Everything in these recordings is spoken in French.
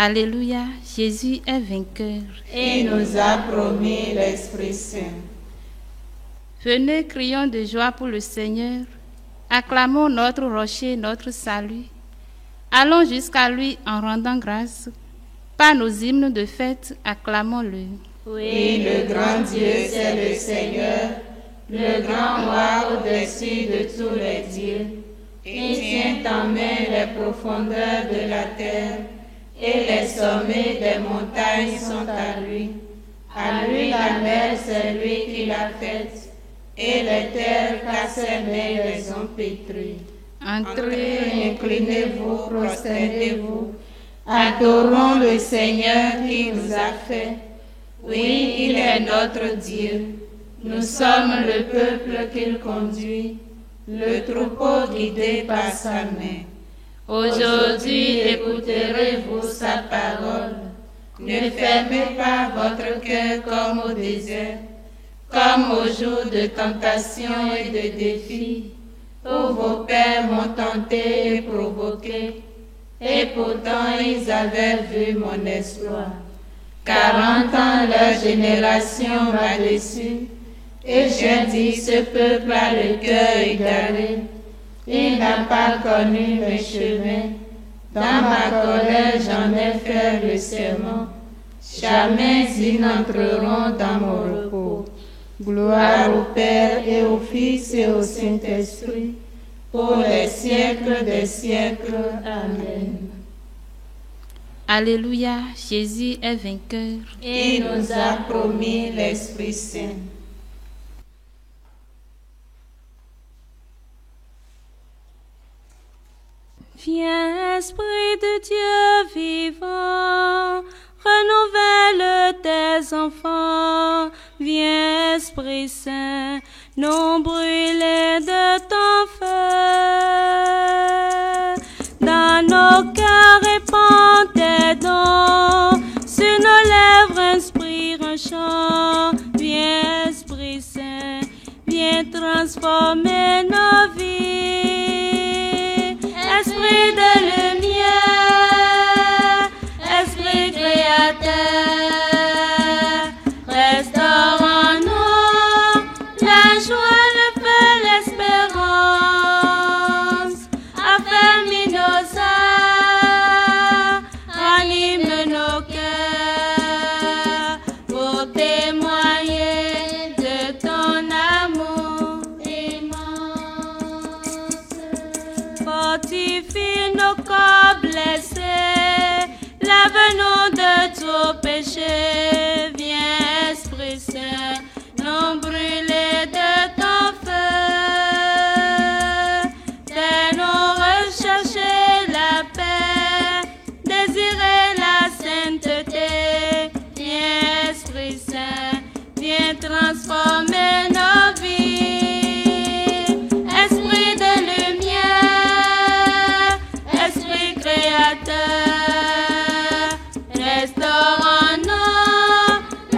Alléluia, Jésus est vainqueur. Et nous a promis l'Esprit Saint. Venez, crions de joie pour le Seigneur. Acclamons notre rocher, notre salut. Allons jusqu'à lui en rendant grâce. Par nos hymnes de fête, acclamons-le. Oui, le grand Dieu, c'est le Seigneur, le grand roi au-dessus de tous les dieux. Il tient en main les profondeurs de la terre, et les sommets des montagnes sont à lui. À lui la mer, c'est lui qui l'a faite, et les terres qu'à ses mains les ont pétries. Entrez, inclinez-vous, prosternez-vous, adorons le Seigneur qui nous a fait. Oui, il est notre Dieu. Nous sommes le peuple qu'il conduit, le troupeau guidé par sa main. Aujourd'hui, écouterez-vous sa parole. Ne fermez pas votre cœur comme au désert, comme au jour de tentation et de défi, où vos pères m'ont tenté et provoqué, et pourtant ils avaient vu mon exploit. 40 ans leur génération m'a déçu, et je dis, ce peuple a le cœur égaré. Il n'a pas connu mes chemins. Dans ma colère, j'en ai fait le serment. Jamais ils n'entreront dans mon repos. Gloire au Père et au Fils et au Saint-Esprit, pour les siècles des siècles. Amen. Alléluia, Jésus est vainqueur. Et nous a promis l'Esprit Saint. Viens, Esprit de Dieu vivant, renouvelle tes enfants. Viens, Esprit Saint, non brûlés de ton feu. Dans nos cœurs, répands tes dons, sur nos lèvres inspire un chant. Viens, Esprit Saint, viens transformer nos vies. Esprit de lumière, Esprit créateur, restaure en nous la joie, le feu, l'espérance. Affermis nos âmes, ranime nos cœurs, pour témoigner de ton amour immense. Fortifie nos corps blessés, lave-nous de tout péché. Viens, Esprit Saint, non brûlés de ton feu. Fais-nous rechercher la paix, désirer la sainteté. Viens, Esprit Saint, viens transformer nos vies. Esprit de lumière, Esprit créateur, restaure en nous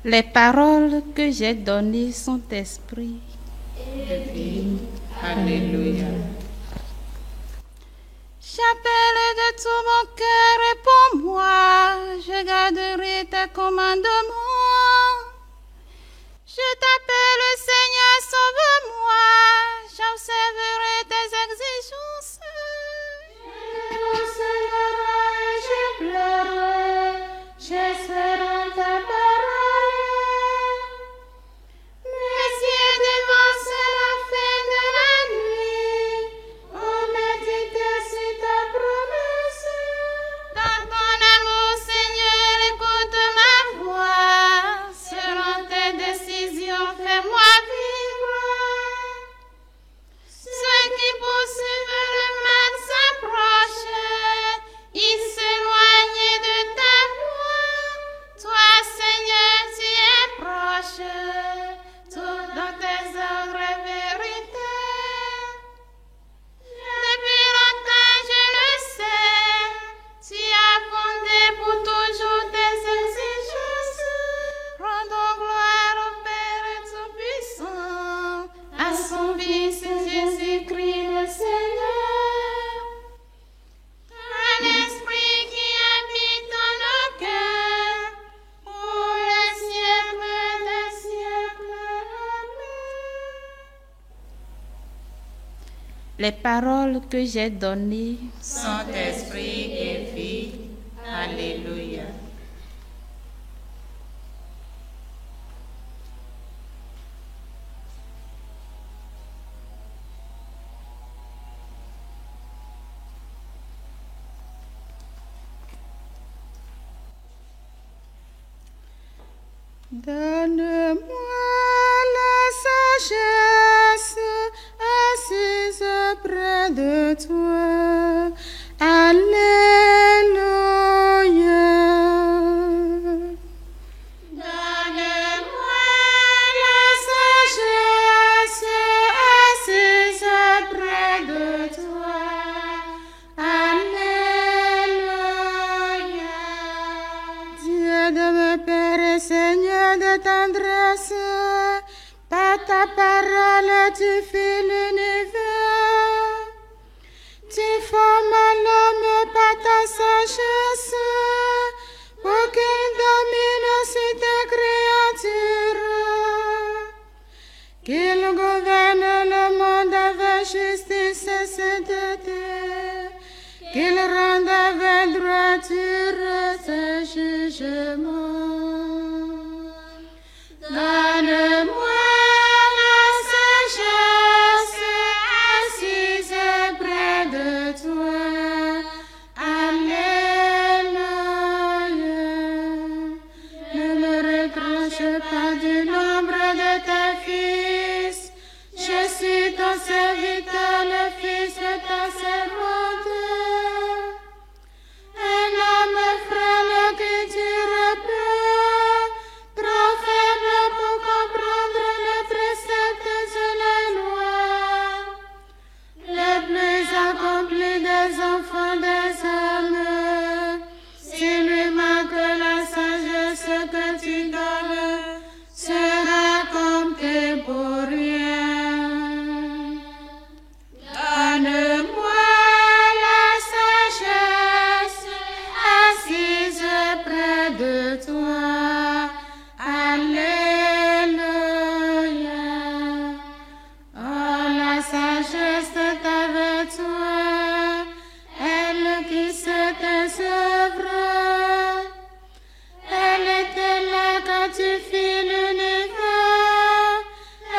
Les paroles que j'ai données sont esprit. Alléluia. J'appelle de tout mon cœur, réponds-moi, je garderai tes commandements. Je t'appelle Seigneur, sauve-moi, j'observerai tes exigences. Je consolerai et je pleurerai, j'espère en ta parole. Mes yeux devancent la fin de la nuit, oh méditer sur ta promesse. Dans ton amour, Seigneur, écoute ma voix. Selon tes décisions, fais-moi vivre. Ceux qui poursuivent le mal s'approchent. Ils s'éloignent de ta voix. Toi, Seigneur, tu es proche. Tout dans tes ordres est vérité. Depuis longtemps, je le sais, tu as fondé pour toujours tes exigences. Rendons gloire au Père Tout-Puissant, à son Fils Jésus-Christ le Seigneur. Un esprit qui habite dans nos cœurs, pour les siècles des siècles. Amen. Les paroles que j'ai données Sont esprit et vie. Alléluia. Donne-moi la sagesse assise près de toi. Alléluia. Donne-moi la sagesse assise près de toi. Alléluia. Dieu de mon Père et Seigneur de tendresse, par ta parole tu fais l'univers. Tu formes l'homme par ta sagesse, pour qu'il domine sur tes créatures. Qu'il gouverne le monde avec justice et sainteté. Qu'il rende avec droiture ses jugements. Donne-moi la sagesse assise près de toi. Alléluia. Ne me retranche pas du nombre de tes fils. Je suis ton serviteur, le fils de ta servante. Un homme frêle qui dure peu, trop faible pour comprendre les préceptes et les lois. Le plus accompli des enfants des hommes, s'il lui manque la sagesse que tu donnes, sera compté pour rien. Donne-moi la sagesse assise près de toi. Alléluia. Oh, la sagesse est avec toi, elle qui sait tes œuvres. Elle était là quand tu fis l'univers.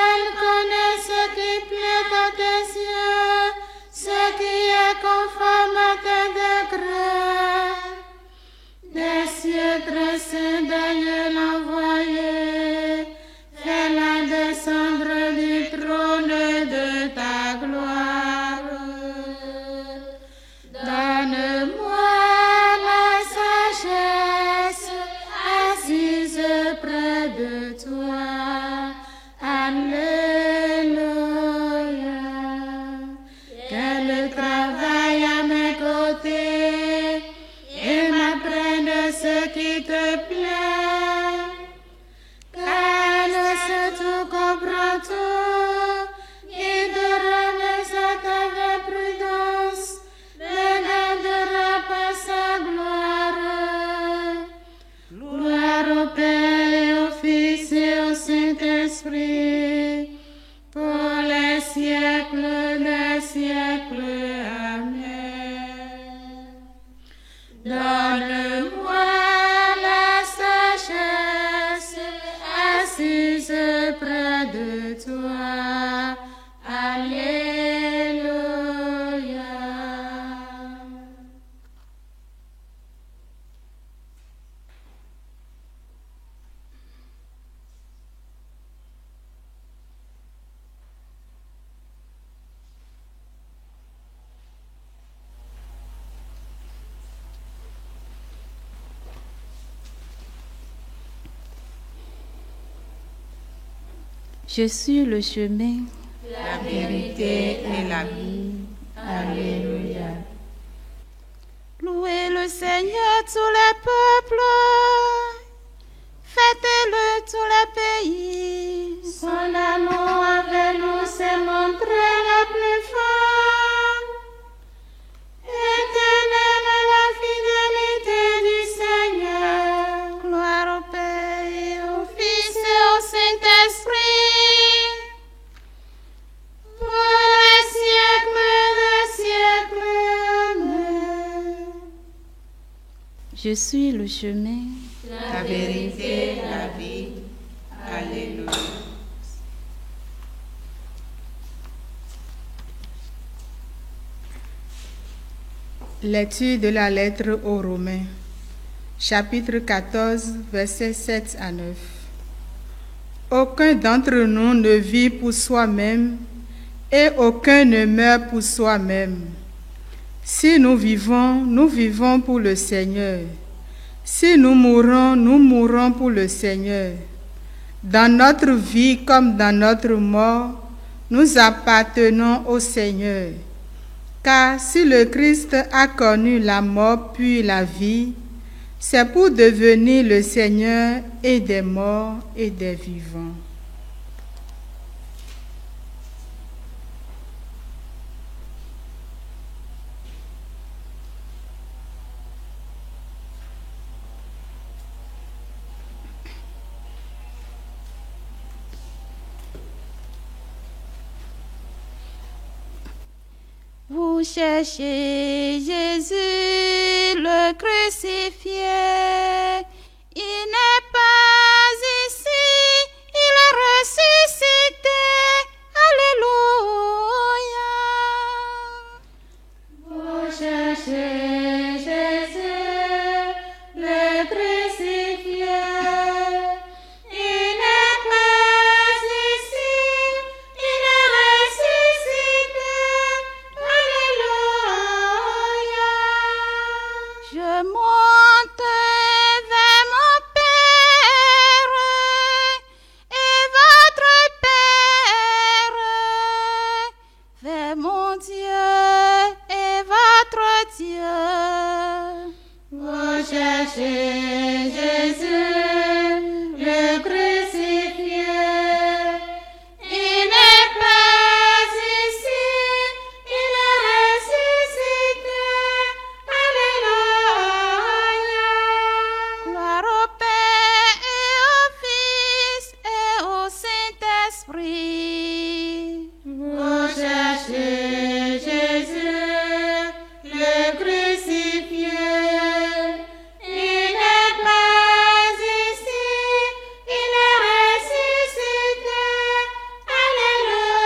Elle connaît ce qui plaît à tes yeux, ce qui est conforme à tes décrets. Des cieux très saints d'ailleurs l'envoyer, fais-la descendre du trône de ta gloire. Donne-moi la sagesse assise près de toi. Alléluia. Qu'elle travaille à mes côtés et m'apprenne ce qui te plaît. Donne-moi la sagesse assise près de toi. Alléluia. Je suis le chemin, La vérité et la vie. Alléluia. louez le Seigneur tous les peuples, fêtez-le tous les pays. Son amour envers nous s'est montré le plus fort. Éternelle la fidélité du Seigneur. Gloire au Père et au Fils et au Saint-Esprit, Pour les siècles des siècles. Amen. je suis le chemin. La vérité, la vie. Alléluia. Lecture de la lettre aux Romains, chapitre 14, versets 7 à 9. Aucun d'entre nous ne vit pour soi-même et aucun ne meurt pour soi-même. Si nous vivons pour le Seigneur. Si nous mourrons pour le Seigneur. Dans notre vie comme dans notre mort, nous appartenons au Seigneur. Car si le Christ a connu la mort puis la vie, c'est pour devenir le Seigneur et des morts et des vivants. Vous cherchez Jésus, le crucifié. Il n'est pas ici, il est ressuscité. Alléluia. Vous cherchez Jésus, le crucifié. Il n'est pas ici, il est ressuscité. Alléluia. Je monte vers mon Père et votre Père, vers mon Dieu et votre Dieu. Vous cherchez Jésus, le crucifié. Il n'est pas ici, il est ressuscité. Alléluia. Gloire au Père et au Fils et au Saint-Esprit. Vous cherchez Jésus, le crucifié. Il n'est pas ici, il est ressuscité. Alléluia.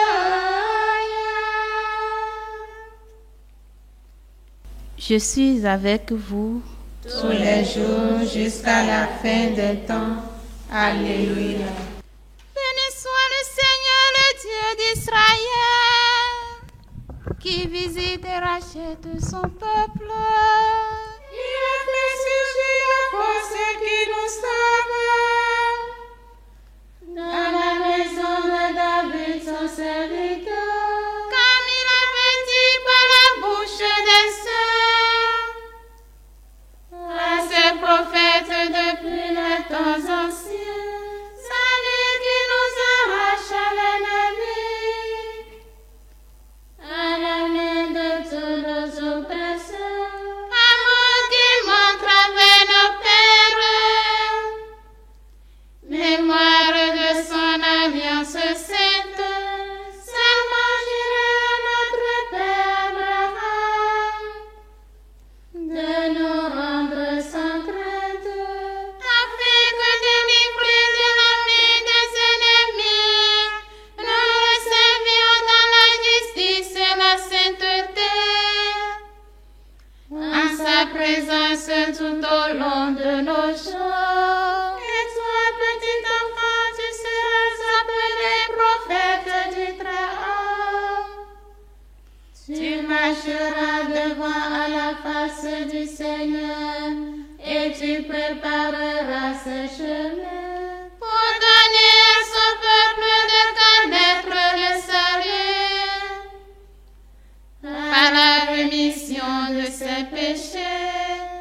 Je suis avec vous. Tous les jours jusqu'à la fin des temps. Alléluia. Béni soit le Seigneur, le Dieu d'Israël, qui visite et rachète son peuple. Il a fait surgir la force qui nous sauve. Dans la maison de David, son serviteur. Comme il avait dit par la bouche des saints, À ses prophètes depuis les temps anciens. Salut qui nous arrache à l'ennemi. À la main de tous nos oppresseurs. à grâce tout au long de nos jours. Et toi, petit enfant, tu seras appelé prophète du Très-Haut. Tu marcheras devant à la face du Seigneur et tu prépareras ce chemin pour donner à son peuple de connaître le salut par la rémission de ses péchés,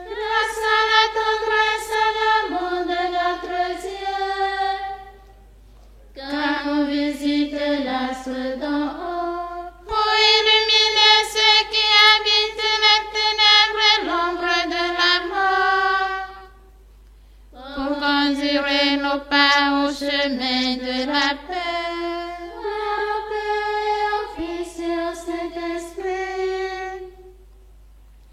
grâce à la tendresse et l'amour de notre Dieu. Quand on visite l'astre d'en haut, pour illuminer ceux qui habitent les ténèbres et l'ombre de la mort, pour conduire nos pas au chemin de la paix. La paix au Fils et au Saint-Esprit,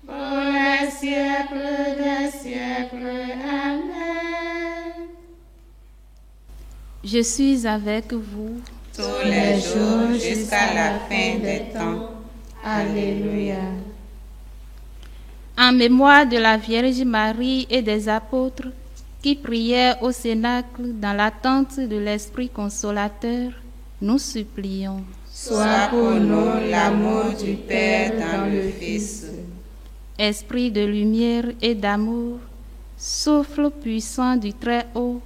pour les siècles des siècles. Amen. Je suis avec vous Tous les jours jusqu'à la fin des temps. Alléluia. en mémoire de la Vierge Marie et des apôtres qui prièrent au Cénacle dans l'attente de l'Esprit consolateur, nous supplions. Sois pour nous l'amour du Père dans le Fils. Esprit de lumière et d'amour, souffle puissant du Très-Haut,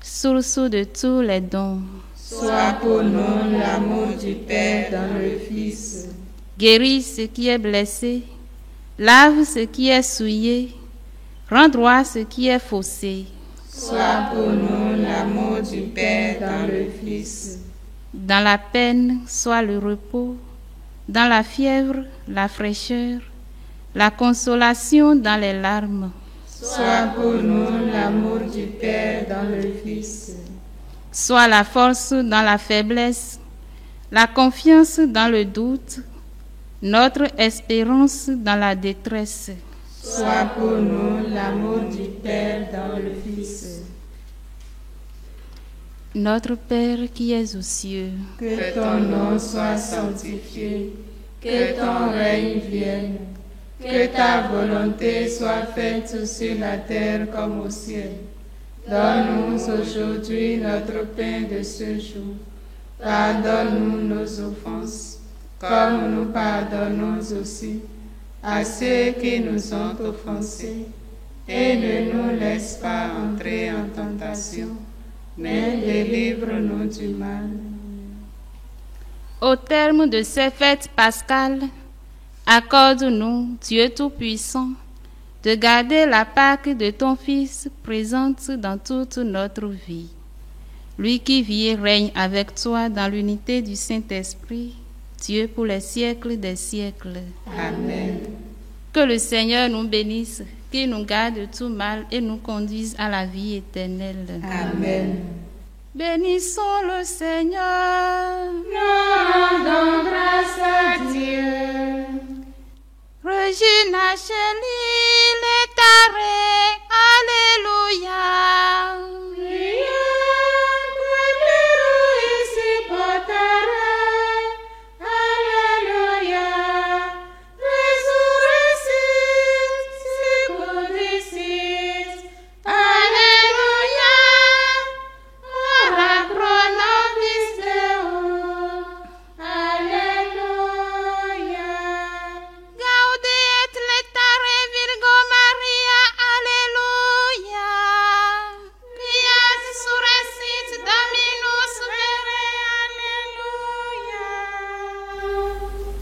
source de tous les dons. Sois pour nous l'amour du Père dans le Fils. Guéris ce qui est blessé, lave ce qui est souillé, rends droit ce qui est faussé. Sois pour nous l'amour du Père dans le Fils. Dans la peine, sois le repos, dans la fièvre, la fraîcheur, la consolation dans les larmes. Sois pour nous l'amour du Père dans le Fils. Sois la force dans la faiblesse, la confiance dans le doute, notre espérance dans la détresse. Sois pour nous l'amour du Père dans le Fils. Notre Père qui es aux cieux, Que ton nom soit sanctifié, que ton règne vienne, que ta volonté soit faite sur la terre comme au ciel. Donne-nous aujourd'hui notre pain de ce jour. Pardonne-nous nos offenses, comme nous pardonnons aussi à ceux qui nous ont offensés. Et ne nous laisse pas entrer en tentation, mais délivre-nous du mal. au terme de ces fêtes pascales, accorde-nous, Dieu Tout-Puissant, de garder la Pâque de ton Fils présente dans toute notre vie. Lui qui vit et règne avec toi dans l'unité du Saint-Esprit, Dieu pour les siècles des siècles. Amen. Que le Seigneur nous bénisse, qu'il nous garde de tout mal et nous conduise à la vie éternelle. Amen. Bénissons le Seigneur. Nous rendons grâce à Dieu. Regina Cheli, l'étaré, Alléluia.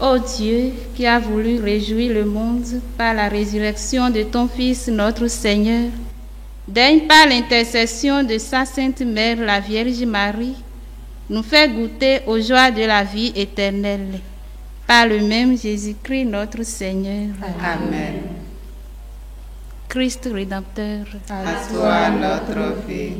Ô Dieu, qui as voulu réjouir le monde par la résurrection de ton Fils, notre Seigneur, daigne par l'intercession de sa Sainte Mère, la Vierge Marie, nous faire goûter aux joies de la vie éternelle. Par le même Jésus-Christ, notre Seigneur. Amen. Christ Rédempteur. À toi notre vie.